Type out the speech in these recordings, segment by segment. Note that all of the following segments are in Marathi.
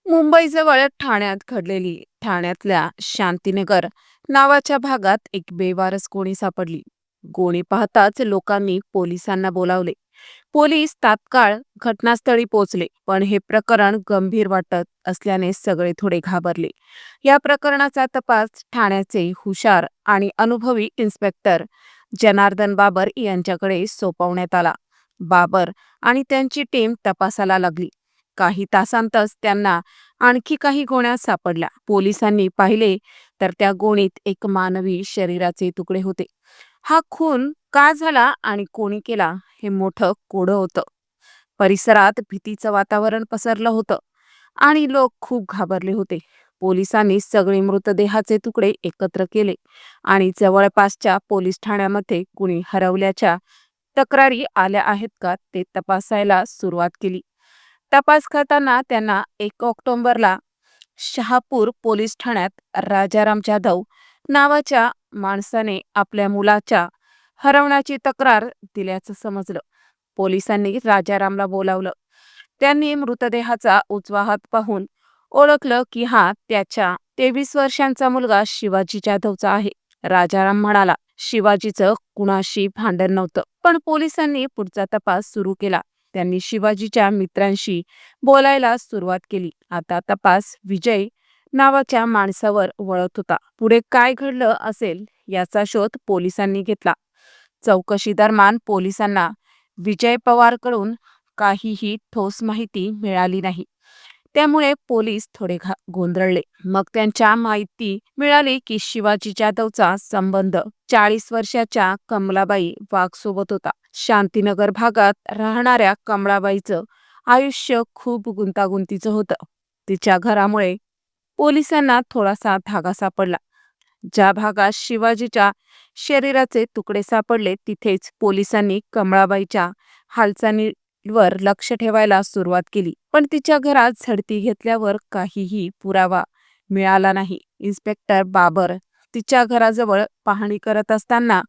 मुंबईजवळ ठाण्यात घडलेली ठाण्यातल्या शांतीनगर नावाच्या भागात एक बेवारस गोणी सापडली. गोणी पाहताच लोकांनी पोलिसांना बोलावले. पोलीस तात्काळ घटनास्थळी पोहोचले, पण हे प्रकरण गंभीर वाटत असल्याने सगळे थोडे घाबरले. या प्रकरणाचा तपास ठाण्याचे हुशार आणि अनुभवी इन्स्पेक्टर जनार्दन बाबर यांच्याकडे सोपवण्यात आला. बाबर आणि त्यांची टीम तपासाला लागली. काही तासांतच त्यांना आणखी काही गोण्या सापडल्या. पोलिसांनी पाहिले तर त्या गोणीत एक मानवी शरीराचे तुकडे होते. हा खून का झाला आणि कोणी केला हे मोठं कोडं होतं. परिसरात भीतीचं वातावरण पसरलं होतं आणि लोक खूप घाबरले होते. पोलिसांनी सगळे मृतदेहाचे तुकडे एकत्र केले आणि जवळपासच्या पोलीस ठाण्यामध्ये कुणी हरवल्याच्या तक्रारी आल्या आहेत का ते तपासायला सुरुवात केली. तपास करताना त्यांना 1 ऑक्टोबरला शहापूर पोलीस ठाण्यात राजाराम जाधव नावाच्या माणसाने आपल्या मुलाच्या हरवण्याची तक्रार दिल्याचं समजलं. पोलिसांनी राजारामला बोलावलं. त्यांनी मृतदेहाचा उजवा हात पाहून ओळखलं की हा त्याच्या 23 वर्षांचा मुलगा शिवाजी जाधवचा आहे. राजाराम म्हणाला, शिवाजीचं कुणाशी भांडण नव्हतं. पण पोलिसांनी पुढचा तपास सुरू केला. त्यांनी शिवाजीच्या मित्रांशी बोलायला सुरुवात केली. आता तपास विजय नावाच्या माणसावर वळत होता. पुढे काय घडलं असेल याचा शोध पोलिसांनी घेतला. चौकशी दरम्यान पोलिसांना विजय पवारकडून काहीही ठोस माहिती मिळाली नाही. त्यामुळे पोलीस थोडे गोंधळले. मग त्यांच्या माहिती मिळाली की शिवाजी जाधवचा संबंध 40 वर्षाच्या कमलाबाई वाघ सोबत होता. शांतीनगर भागात राहणाऱ्या कमलाबाईचं आयुष्य खूप गुंतागुंतीचं होतं. तिच्या घरामुळे पोलिसांना थोडासा धागा सापडला. ज्या भागात शिवाजीच्या शरीराचे तुकडे सापडले तिथेच पोलिसांनी कमळाबाईच्या हालचालींवर लक्ष ठेवायला सुरुवात केली. पण तिच्या घरात झडती घेतल्यावर काहीही पुरावा मिळाला नाही. इन्स्पेक्टर बाबर तिच्या घराजवळ पाहणी करत असताना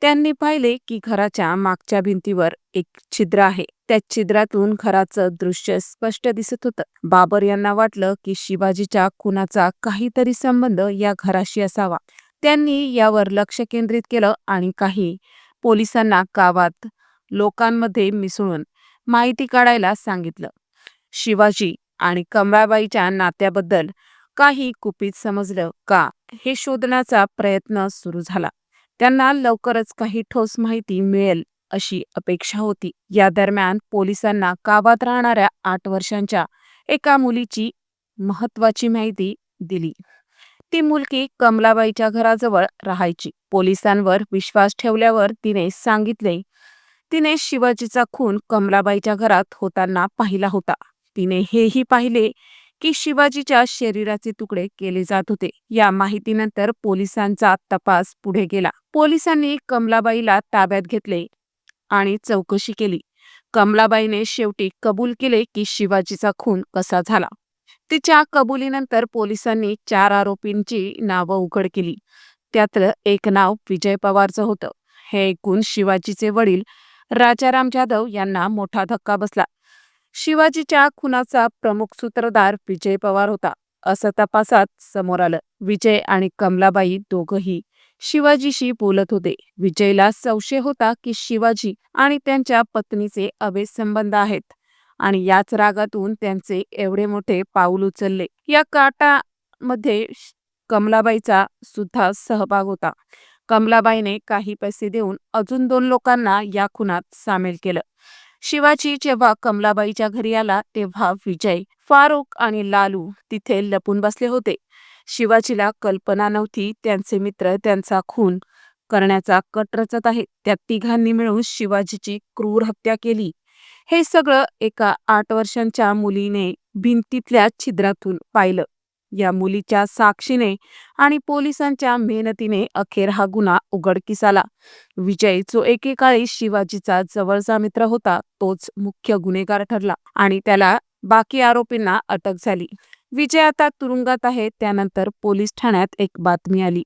त्यांनी पाहिले की घराच्या मागच्या भिंतीवर एक छिद्र आहे. त्या छिद्रातून घराचं दृश्य स्पष्ट दिसत होतं. बाबर यांना वाटलं की शिवाजीच्या खुनाचा काहीतरी संबंध या घराशी असावा. त्यांनी यावर लक्ष केंद्रित केलं आणि काही पोलिसांना गावात लोकांमध्ये मिसळून माहिती काढायला सांगितलं. शिवाजी आणि कमळाबाईच्या नात्याबद्दल काही गुपित समजलं का हे शोधण्याचा प्रयत्न सुरू झाला. त्यांना लवकरच काही ठोस माहिती मिळेल अशी अपेक्षा होती. या दरम्यान पोलिसांना गावात राहणाऱ्या 8 वर्षांच्या एका मुलीची महत्वाची माहिती दिली. ती मुलगी कमलाबाईच्या घराजवळ राहायची. पोलिसांवर विश्वास ठेवल्यावर तिने सांगितले तिने शिवाजीचा खून कमलाबाईच्या घरात होताना पाहिला होता. तिने हेही पाहिले की शिवाजीच्या शरीराचे तुकडे केले जात होते. या माहितीनंतर पोलिसांचा तपास पुढे गेला. पोलिसांनी कमलाबाईला ताब्यात घेतले आणि चौकशी केली. कमलाबाईने शेवटी कबूल केले की शिवाजीचा खून कसा झाला. तिच्या कबुलीनंतर पोलिसांनी 4 आरोपींची नावं उघड केली. त्यातलं एक नाव विजय पवारचं होतं. हे ऐकून शिवाजीचे वडील राजाराम जाधव यांना मोठा धक्का बसला. शिवाजीच्या खुनाचा प्रमुख सूत्रधार विजय पवार होता असं तपासात समोर आलं. विजय आणि कमलाबाई दोघंही शिवाजीशी बोलत होते. विजयला संशय होता की शिवाजी आणि त्यांच्या पत्नीचे अवैध संबंध आहेत आणि याच रागातून त्यांचे एवढे मोठे पाऊल उचलले. या काटामध्ये कमलाबाईचा सुद्धा सहभाग होता. कमलाबाईने काही पैसे देऊन अजून 2 लोकांना या खुनात सामील केलं. शिवाजी जेव्हा कमलाबाईच्या घरी आला तेव्हा विजय, फारुख आणि लालू तिथे लपून बसले होते. शिवाजीला कल्पना नव्हती त्यांचे मित्र त्यांचा खून करण्याचा कट रचत आहेत. त्या तिघांनी मिळून शिवाजीची क्रूर हत्या केली. हे सगळं एका 8 वर्षांच्या मुलीने भिंतीतल्या छिद्रातून पाहिलं. या मुलीच्या साक्षीने आणि पोलिसांच्या मेहनतीने अखेर हा गुन्हा उघडकीस आला. विजय जो एकेकाळी शिवाजीचा जवळचा मित्र होता तोच मुख्य गुन्हेगार ठरला आणि त्याला बाकी आरोपींना अटक झाली. विजय आता तुरुंगात आहे. त्यानंतर पोलीस ठाण्यात एक बातमी आली.